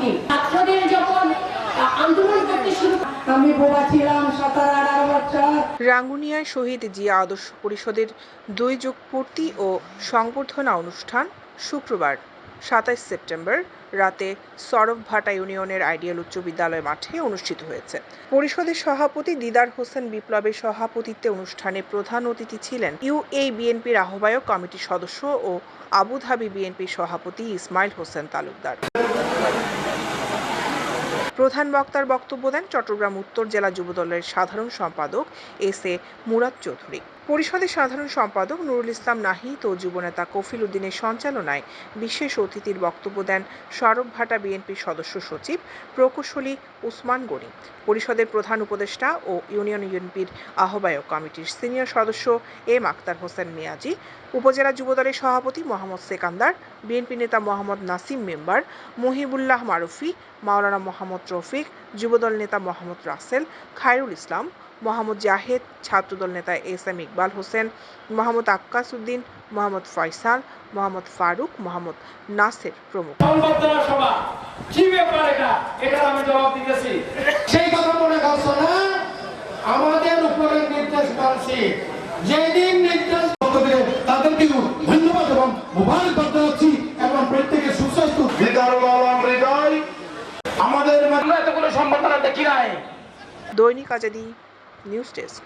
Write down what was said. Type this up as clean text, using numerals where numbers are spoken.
Committee ছাত্রদের যখন আন্দোলন করতে শুরু, আমি বোবা ছিলাম 17-18 বছর। রাঙ্গুনিয়ায় শহীদ জিয়া আদর্শ পরিষদের 2 যুগ পূর্তি ও সংবর্ধনা অনুষ্ঠান শুক্রবার 27 সেপ্টেম্বর রাতে সরফভাটা ইউনিয়নের আইডিয়াল উচ্চ বিদ্যালয় মাঠে অনুষ্ঠিত হয়েছে। পরিষদের সভাপতি দিদার হোসেন বিপ্লবের সভাপতিত্বে অনুষ্ঠানে প্রধান অতিথি ছিলেন ইউএই বিএনপির আহ্বায়ক কমিটির সদস্য ও আবুধাবি বিএনপির সভাপতি ইসমাইল হোসেন তালুকদার। প্রধান বক্তার বক্তব্য দেন চট্টগ্রাম উত্তর জেলা যুবদলের সাধারণ সম্পাদক এস.এ. মুরাদ চৌধুরী। পরিষদের সাধারণ সম্পাদক নুরুল ইসলাম নাহিদ ও যুবনেতা কফিল উদ্দিনের সঞ্চালনায় বিশেষ অতিথির বক্তব্য দেন সরফভাটা বিএনপির সদস্য সচিব প্রকৌশলী উসমান গনি, পরিষদের প্রধান উপদেষ্টা ও ইউনিয়ন বিএনপির আহ্বায়ক কমিটির সিনিয়র সদস্য এম আক্তার হোসেন মিয়াজি, উপজেলা যুবদলের সভাপতি মোহাম্মদ সেকান্দার, বিএনপি নেতা মোহাম্মদ নাসিম মেম্বার, মহিবুল্লাহ মারুফি, মাওলানা মোহাম্মদ রফিক, যুবদল নেতা মোহাম্মদ রাসেল, খায়রুল ইসলাম, মোহাম্মদ জাহেদ, ছাত্রদল নেতা এস.এম. ইকবাল হোসেন, মোহাম্মদ আক্কাস উদ্দিন, মোহাম্মদ ফয়সাল, মোহাম্মদ ফারুক, মোহাম্মদ নাসের প্রমুখ। সেই কথা মনে করছো না, আমাদের উপরে নির্দেশ পাচ্ছি, যেদিন নির্দেশ তাদেরকে ধন্যবাদ এবং মোবারকবাদ জানাচ্ছি এবং প্রত্যেকের সুস্বাস্থ্য আমাদের এতগুলো সম্ভাবনা দেখি নাই। দৈনিক আজাদী নিউজ ডেস্ক।